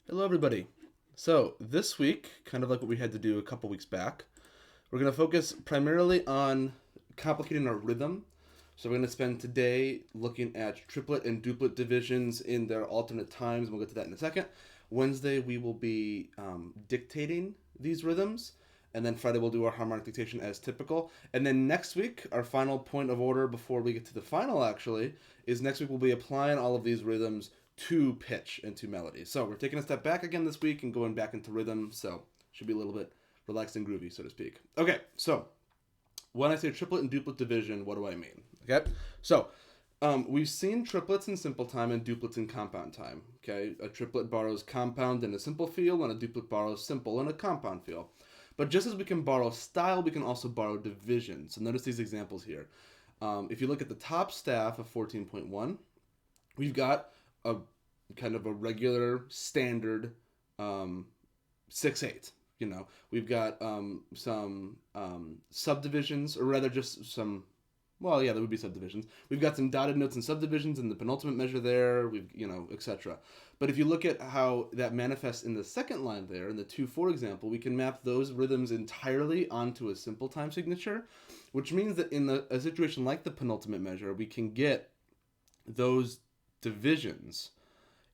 Hello, everybody. So, this week, kind of like what we had to do a couple weeks back, we're going to focus primarily on complicating our rhythm. So, we're going to spend today looking at triplet and duplet divisions in their alternate times. We'll get to that in a second. Wednesday, we will be dictating these rhythms. And then Friday, we'll do our harmonic dictation as typical. And then next week, our final point of order before we get to the final, actually, is next week we'll be applying all of these rhythms to pitch and to melody. So we're taking a step back again this week and going back into rhythm. So should be a little bit relaxed and groovy, so to speak. Okay, so when I say triplet and duplet division, what do I mean? Okay, so we've seen triplets in simple time and duplets in compound time. Okay, a triplet borrows compound in a simple feel, and a duplet borrows simple in a compound feel. But just as we can borrow style, we can also borrow division. So notice these examples here. If you look at the top staff of 14.1, we've got a kind of a regular standard 6/8. We've got some subdivisions, or rather just some. Well, yeah, there would be subdivisions. We've got some dotted notes and subdivisions in the penultimate measure there. Etc. But if you look at how that manifests in the second line there, in the 2/4 example, we can map those rhythms entirely onto a simple time signature, which means that in a situation like the penultimate measure, we can get those divisions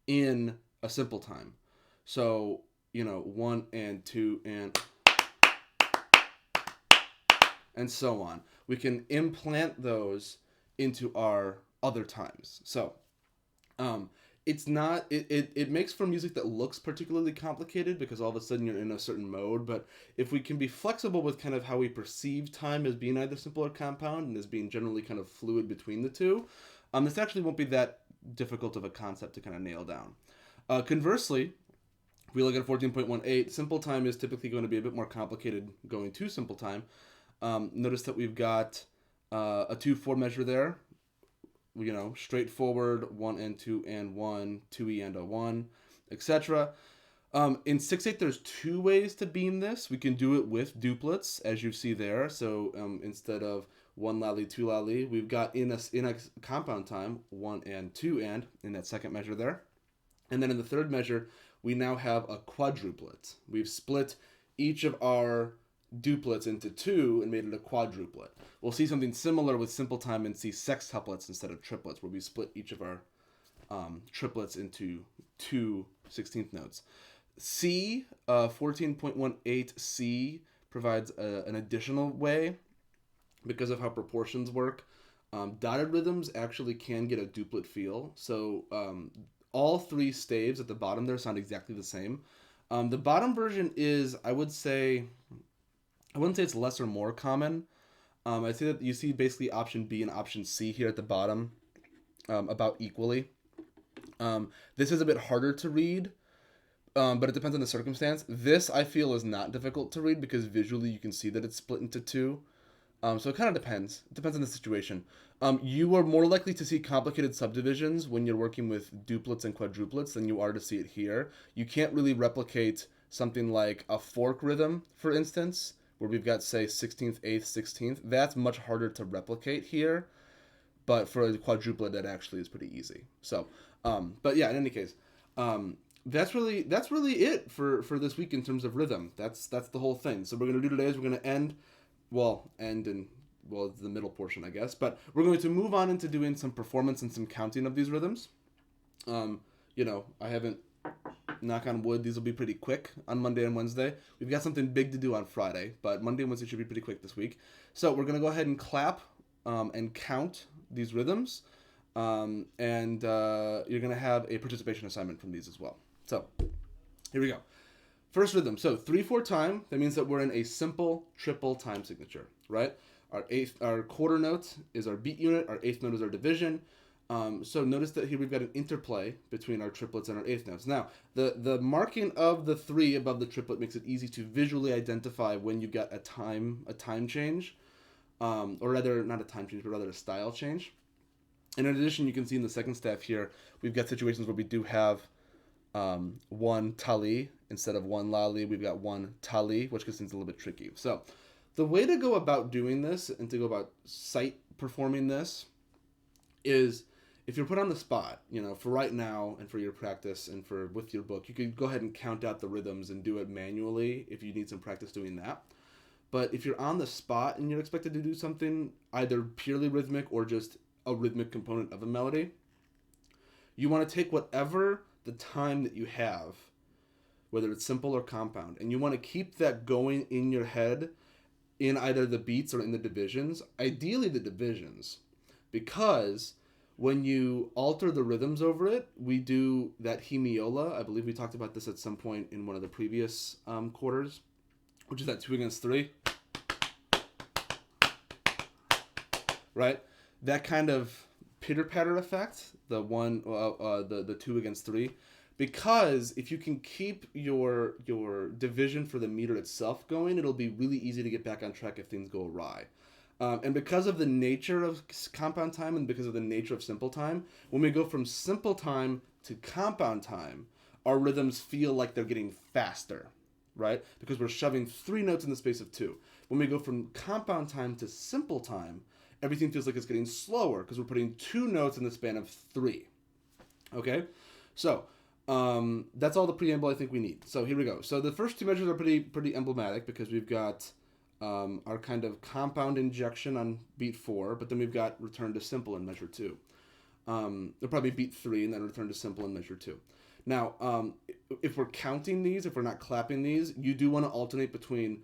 in a simple time. So, 1 and 2 and so on. We can implant those into our other times. So, it's not it makes for music that looks particularly complicated because all of a sudden you're in a certain mode. But if we can be flexible with kind of how we perceive time as being either simple or compound and as being generally kind of fluid between the two, this actually won't be that difficult of a concept to kind of nail down. Conversely, if we look at 14.18, simple time is typically going to be a bit more complicated going to simple time. Notice that we've got a 2/4 measure there. Straightforward 1 and 2 and 1, 2e and a 1, etc. In 6/8, there's two ways to beam this. We can do it with duplets, as you see there. So instead of 1 lally, 2 lally, we've got in a compound time 1 and 2 and in that second measure there. And then in the third measure, we now have a quadruplet. We've split each of our duplets into two and made it a quadruplet. We'll see something similar with simple time and see sextuplets instead of triplets, where we split each of our triplets into two 16th notes. C, 14.18C provides an additional way because of how proportions work. Dotted rhythms actually can get a duplet feel. So all three staves at the bottom there sound exactly the same. The bottom version is, I wouldn't say it's less or more common. I'd say that you see basically option B and option C here at the bottom about equally. This is a bit harder to read, but it depends on the circumstance. This, I feel, is not difficult to read because visually you can see that it's split into two. So it kind of depends. It depends on the situation. You are more likely to see complicated subdivisions when you're working with duplets and quadruplets than you are to see it here. You can't really replicate something like a fork rhythm, for instance, where we've got, say, 16th, 8th, 16th. That's much harder to replicate here. But for a quadruplet, that actually is pretty easy. So, but yeah, in any case, that's really it for this week in terms of rhythm. That's the whole thing. So we're going to do today is we're going to end in the middle portion, I guess. But we're going to move on into doing some performance and some counting of these rhythms. I haven't, knock on wood, these will be pretty quick on Monday and Wednesday. We've got something big to do on Friday, but Monday and Wednesday should be pretty quick this week. So we're going to go ahead and clap and count these rhythms. And you're going to have a participation assignment from these as well. So here we go. First rhythm, so 3/4 time. That means that we're in a simple triple time signature, right? Our quarter note is our beat unit. Our eighth note is our division. So notice that here we've got an interplay between our triplets and our eighth notes. Now, the marking of the 3 above the triplet makes it easy to visually identify when you've got a time change, or rather not a time change, but rather a style change. And in addition, you can see in the second staff here, we've got situations where we do have 1 tali instead of 1 lali. We've got 1 tali, which gets into a little bit tricky. So the way to go about doing this and to go about sight performing this is if you're put on the spot, for right now and for your practice and for with your book, you could go ahead and count out the rhythms and do it manually if you need some practice doing that. But if you're on the spot and you're expected to do something either purely rhythmic or just a rhythmic component of a melody, you want to take whatever the time that you have, whether it's simple or compound, and you want to keep that going in your head in either the beats or in the divisions, ideally the divisions, because when you alter the rhythms over it, we do that hemiola. I believe we talked about this at some point in one of the previous quarters, which is that 2 against 3, right? That kind of pitter-patter effect, the 2 against 3, because if you can keep your division for the meter itself going, it'll be really easy to get back on track if things go awry. And because of the nature of compound time and because of the nature of simple time, when we go from simple time to compound time, our rhythms feel like they're getting faster, right? Because we're shoving 3 notes in the space of 2. When we go from compound time to simple time, everything feels like it's getting slower because we're putting 2 notes in the span of 3. Okay? So, that's all the preamble I think we need. So here we go. So the first 2 measures are pretty emblematic because we've got our kind of compound injection on beat 4, but then we've got return to simple in measure 2. It'll probably beat 3 and then return to simple in measure 2. Now, if we're counting these, if we're not clapping these, you do want to alternate between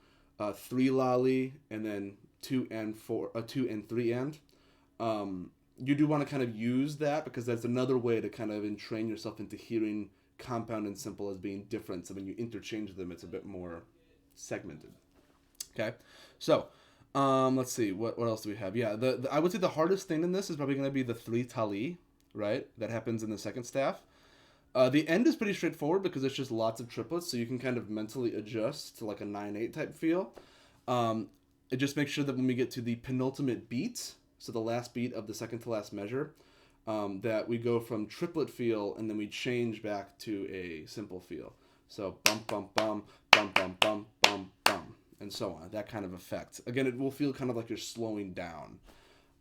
3 lolly and then 2 and 3 and. You do want to kind of use that because that's another way to kind of entrain yourself into hearing compound and simple as being different. So when you interchange them, it's a bit more segmented. Okay, so let's see, what else do we have? Yeah, I would say the hardest thing in this is probably going to be the 3 tali, right? That happens in the second staff. The end is pretty straightforward because it's just lots of triplets, so you can kind of mentally adjust to like a 9/8 type feel. It just makes sure that when we get to the penultimate beat, so the last beat of the second to last measure, that we go from triplet feel and then we change back to a simple feel. So bum bum bum bum bum bum bum bum and so on. That kind of effect. Again, it will feel kind of like you're slowing down.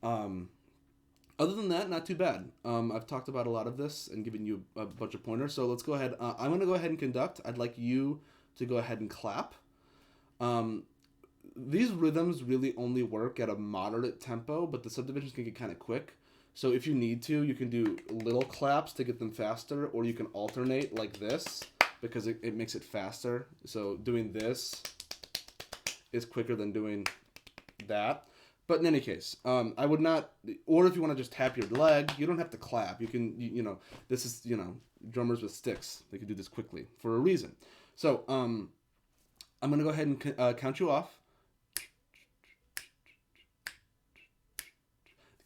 Other than that, not too bad. I've talked about a lot of this and given you a bunch of pointers. So let's go ahead. I'm going to go ahead and conduct. I'd like you to go ahead and clap. These rhythms really only work at a moderate tempo, but the subdivisions can get kind of quick. So if you need to, you can do little claps to get them faster, or you can alternate like this because it makes it faster. So doing this is quicker than doing that. But in any case, I would not, or if you want to just tap your leg, you don't have to clap. You can, this is, drummers with sticks. They can do this quickly for a reason. So I'm going to go ahead and count you off.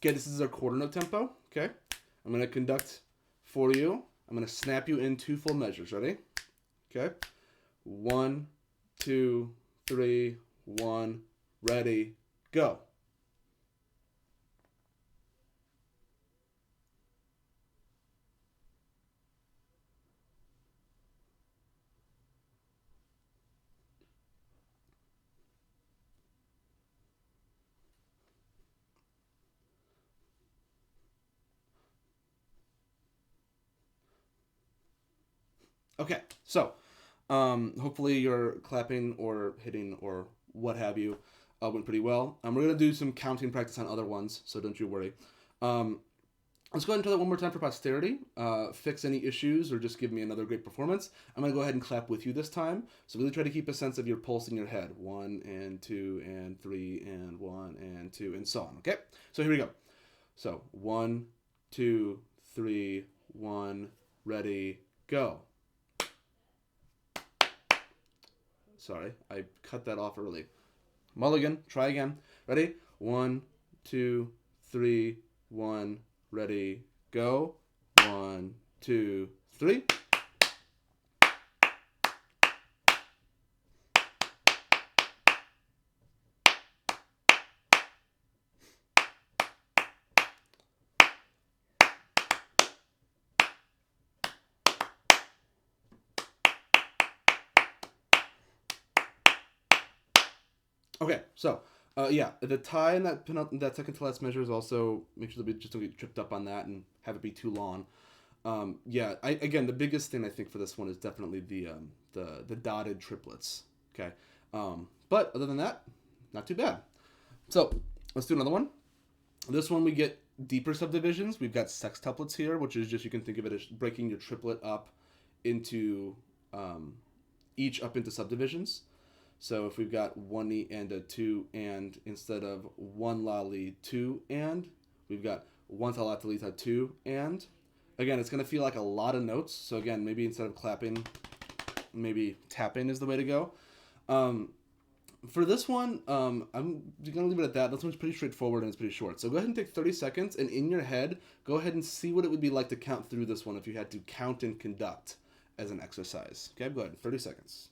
Okay, this is our quarter note tempo. Okay, I'm going to conduct for you. I'm going to snap you in 2 full measures. Ready? Okay. 1, 2, 3, 1, ready, go. Okay, so hopefully your clapping or hitting or what have you went pretty well. We're going to do some counting practice on other ones, so don't you worry. Let's go ahead and try that one more time for posterity. Fix any issues or just give me another great performance. I'm going to go ahead and clap with you this time. So really try to keep a sense of your pulse in your head. 1 and 2 and 3 and 1 and 2 and so on. Okay, so here we go. So 1, 2, 3, 1, ready, go. Sorry, I cut that off early. Mulligan, try again. Ready? 1, 2, 3, 1, ready, go. 1, 2, 3. Okay, so Yeah, the tie in that second to last measure is also make sure that we just don't get tripped up on that and have it be too long. Yeah, again, the biggest thing I think for this one is definitely the dotted triplets. Okay, but other than that, not too bad. So let's do another one. This one we get deeper subdivisions. We've got sextuplets here, which is just, you can think of it as breaking your triplet up into each up into subdivisions. So if we've got one e and a two and, instead of one lolly two and, we've got one talatalita two and. Again, it's going to feel like a lot of notes. So again, maybe instead of clapping, maybe tapping is the way to go. For this one, I'm going to leave it at that. This one's pretty straightforward and it's pretty short. So go ahead and take 30 seconds, and in your head, go ahead and see what it would be like to count through this one if you had to count and conduct as an exercise. Okay, go ahead, 30 seconds.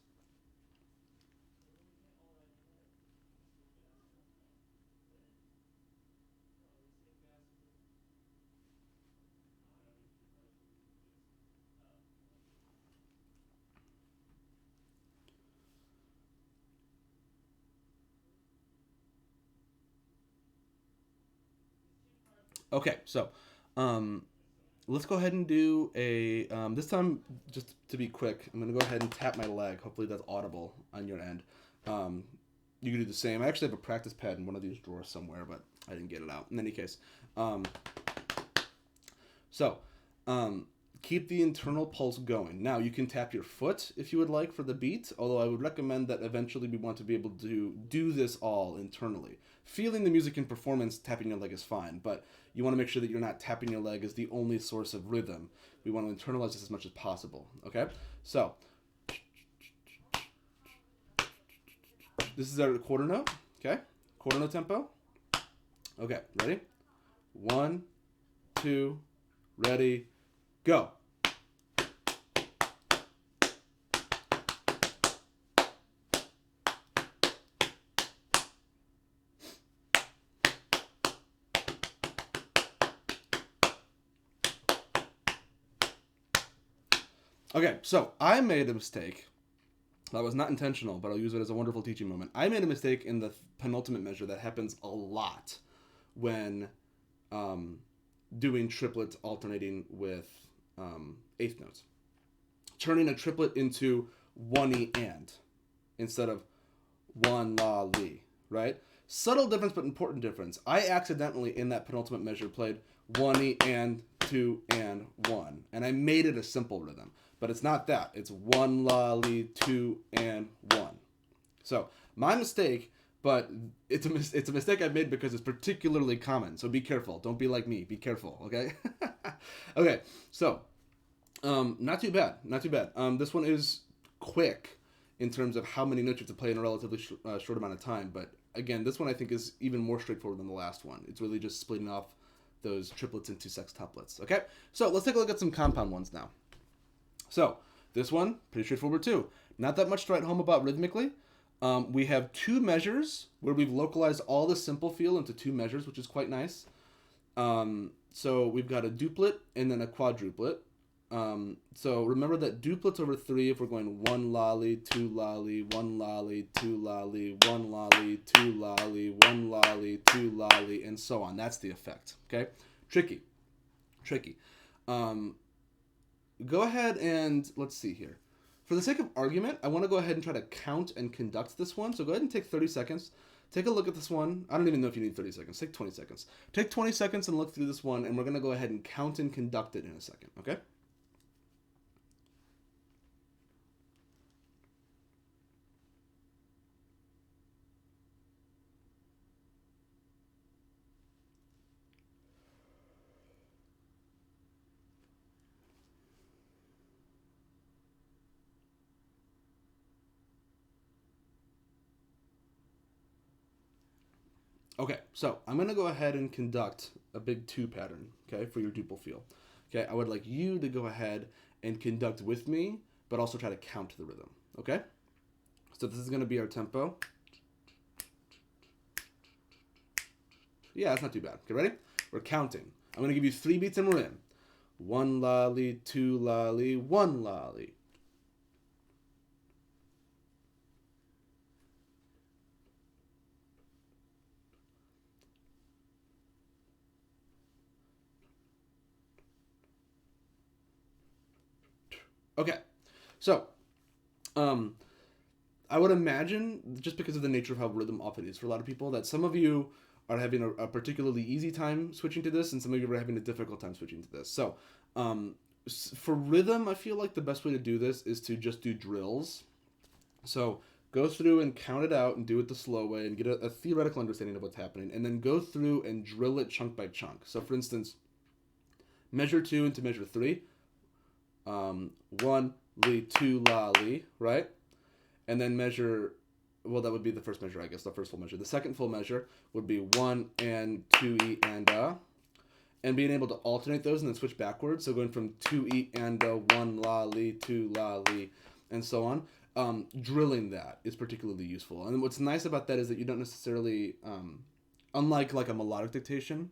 Okay, so let's go ahead and do a, this time, just to be quick, I'm going to go ahead and tap my leg. Hopefully that's audible on your end. You can do the same. I actually have a practice pad in one of these drawers somewhere, but I didn't get it out. In any case, so keep the internal pulse going. Now, you can tap your foot if you would like for the beat, although I would recommend that eventually we want to be able to do this all internally. Feeling the music in performance, tapping your leg is fine, but you want to make sure that you're not tapping your leg as the only source of rhythm. We want to internalize this as much as possible, okay? So, this is our quarter note, okay? Quarter note tempo. Okay, ready? 1, 2, ready, go. Okay, so I made a mistake. That was not intentional, but I'll use it as a wonderful teaching moment. I made a mistake in the penultimate measure that happens a lot when doing triplets alternating with eighth notes. Turning a triplet into one e and instead of one la li, right? Subtle difference, but important difference. I accidentally, in that penultimate measure, played one e and two and one, and I made it a simple rhythm. But it's not that. It's one la li two and one. So my mistake, but it's a mistake I made because it's particularly common. So be careful. Don't be like me. Be careful. Okay. Okay. So not too bad. Not too bad. This one is quick in terms of how many notes you have to play in a relatively short amount of time. But again, this one I think is even more straightforward than the last one. It's really just splitting off those triplets into sextuplets. Okay. So let's take a look at some compound ones now. So this one, pretty straightforward too. Not that much to write home about rhythmically. We have two measures where we've localized all the simple feel into two measures, which is quite nice. So we've got a duplet and then a quadruplet. So remember that duplets over 3, if we're going 1 lolly, 2 lolly, 1 lolly, 2 lolly, 1 lolly, 2 lolly, 1 lolly, 2 lolly, and so on. That's the effect. Okay? Tricky. Go ahead and, let's see here. For the sake of argument, I want to go ahead and try to count and conduct this one. So go ahead and take 30 seconds. Take a look at this one. I don't even know if you need 30 seconds. Take 20 seconds. Take 20 seconds and look through this one, and we're going to go ahead and count and conduct it in a second, okay? Okay, so I'm going to go ahead and conduct a big 2 pattern, okay, for your duple feel. Okay, I would like you to go ahead and conduct with me, but also try to count the rhythm, okay? So this is going to be our tempo. Yeah, that's not too bad. Okay, ready? We're counting. I'm going to give you 3 beats and we're in. 1 lolly, 2 lolly, 1 lolly. Okay, so I would imagine, just because of the nature of how rhythm often is for a lot of people, that some of you are having a particularly easy time switching to this, and some of you are having a difficult time switching to this. So, for rhythm, I feel like the best way to do this is to just do drills. So, go through and count it out and do it the slow way and get a theoretical understanding of what's happening, and then go through and drill it chunk by chunk. So, for instance, measure 2 into measure 3. 1, li, 2, la, li, right? And then measure, well, that would be the first measure, I guess, the first full measure. The second full measure would be 1 and 2e and and being able to alternate those and then switch backwards. So going from 2e and 1 la li, 2 la li, and so on. Drilling that is particularly useful. And what's nice about that is that you don't necessarily, unlike like a melodic dictation,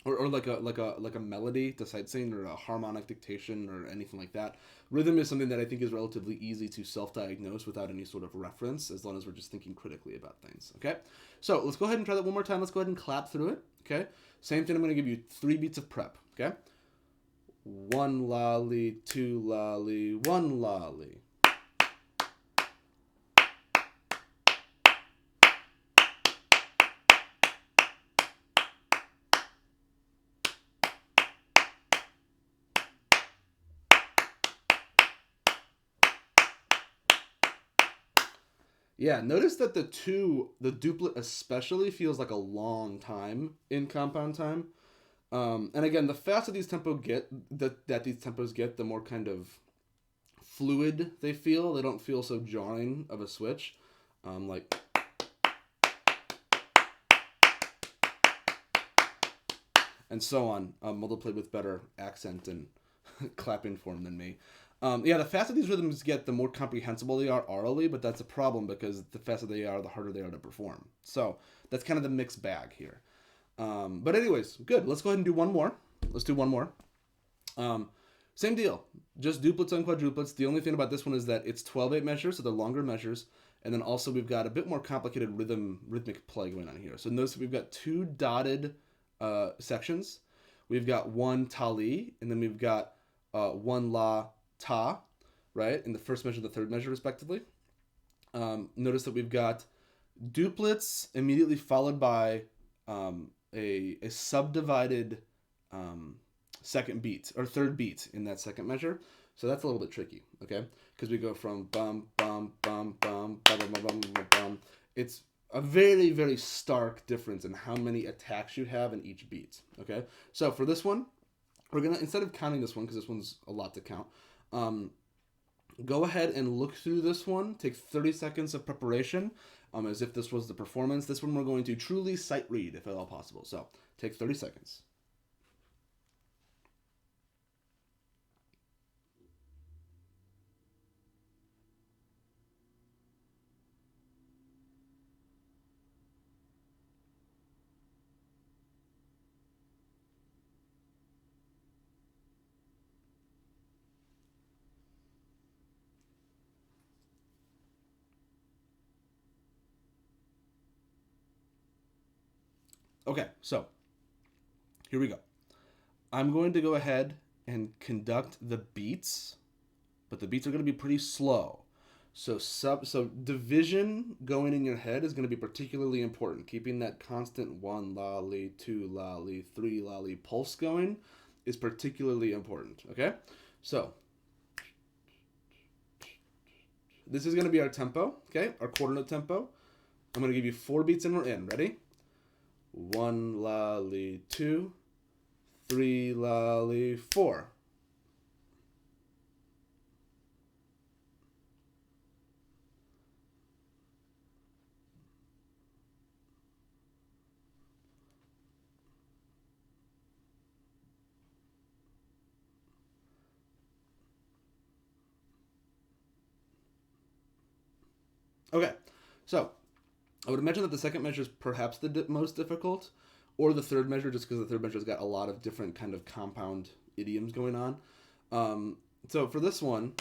or like a melody to sight sing, or a harmonic dictation, or anything like that. Rhythm is something that I think is relatively easy to self-diagnose without any sort of reference, as long as we're just thinking critically about things. Okay, so let's go ahead and try that one more time. Let's go ahead and clap through it. Okay, same thing. I'm going to give you 3 beats of prep. Okay, 1 la li, 2 la li, 1 la li. Yeah, notice that the duplet especially feels like a long time in compound time. And again, the faster these tempos get, the more kind of fluid they feel. They don't feel so jarring of a switch. Like, and so on. Although played with better accent and clapping form than me. Yeah, the faster these rhythms get, the more comprehensible they are orally, but that's a problem because the faster they are, the harder they are to perform. So that's kind of the mixed bag here. But anyways, good. Let's go ahead and do one more. Let's do one more. Same deal. Just duplets and quadruplets. The only thing about this one is that it's 12/8 measures, so they're longer measures. And then also we've got a bit more complicated rhythmic play going on here. So notice we've got 2 dotted sections. We've got 1 tali, and then we've got 1 la ta, right? In the first measure and the third measure, respectively. Notice that we've got duplets immediately followed by a subdivided second beat, or third beat in that second measure. So that's a little bit tricky, okay? Because we go from bum, bum, bum, bum, bum, bum, bum, bum, bum. It's a very, very stark difference in how many attacks you have in each beat, okay? So for this one, we're going to, instead of counting this one, because this one's a lot to count, go ahead and look through this one. Take 30 seconds of preparation, as if this was the performance. This one we're going to truly sight read, if at all possible. So take 30 seconds. Okay, so here we go. I'm going to go ahead and conduct the beats, but the beats are going to be pretty slow. So division going in your head is going to be particularly important. Keeping that constant 1 la li, 2 la li, 3 la li pulse going is particularly important. Okay, so this is going to be our tempo. Okay, our quarter note tempo. I'm going to give you 4 beats and we're in. Ready? 1 la li, 2, 3 la li, 4. Okay, so I would imagine that the second measure is perhaps the most difficult, or the third measure, just because the third measure's got a lot of different kind of compound idioms going on. So for this one,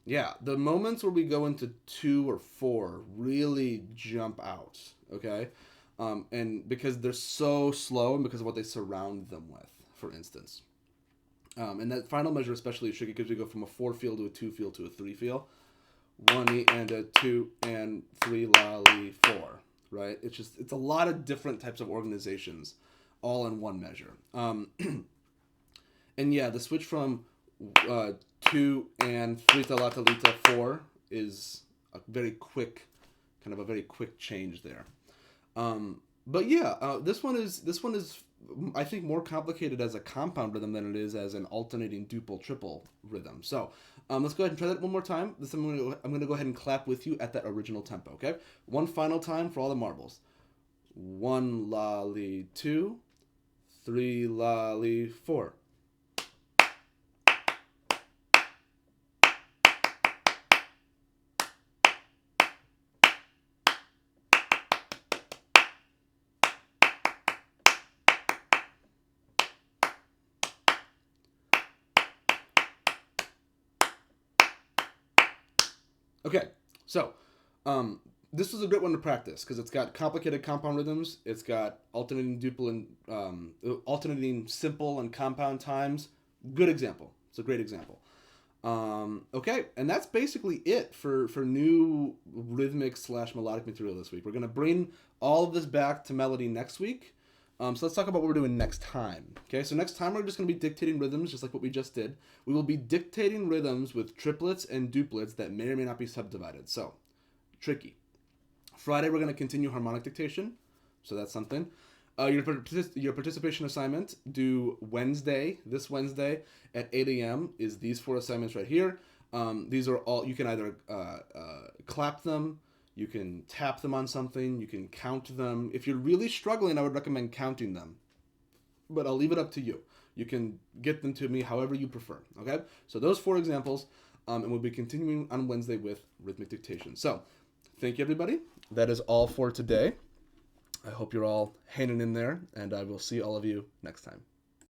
Yeah, the moments where we go into 2 or 4 really jump out, okay? And because they're so slow and because of what they surround them with, for instance. And that final measure especially is tricky because we go from a 4 feel to a 2 feel to a 3 feel. 1 and a 2 and 3 la li 4, right? It's a lot of different types of organizations all in one measure. And yeah, the switch from 2 and 3 ta la ta li ta 4 is a very quick, kind of a very quick change there. But yeah, this one is I think more complicated as a compound rhythm than it is as an alternating duple triple rhythm. So let's go ahead and try that one more time. This time I'm gonna go ahead and clap with you at that original tempo. Okay, one final time for all the marbles. 1 la li 2, 3 la li 4. Okay, so this was a great one to practice because it's got complicated compound rhythms. It's got alternating duple and alternating simple and compound times. Good example. It's a great example. Okay, and that's basically it for new rhythmic / melodic material this week. We're gonna bring all of this back to melody next week. So let's talk about what we're doing next time. Okay, so next time we're just going to be dictating rhythms just like what we just did. We will be dictating rhythms with triplets and duplets that may or may not be subdivided. So, tricky. Friday we're going to continue harmonic dictation. So that's something. Your participation assignment due this Wednesday at 8 a.m. is these 4 assignments right here. These are all, you can either clap them, you can tap them on something, you can count them. If you're really struggling, I would recommend counting them. But I'll leave it up to you. You can get them to me however you prefer, okay? So those 4 examples, and we'll be continuing on Wednesday with rhythmic dictation. So, thank you, everybody. That is all for today. I hope you're all hanging in there, and I will see all of you next time.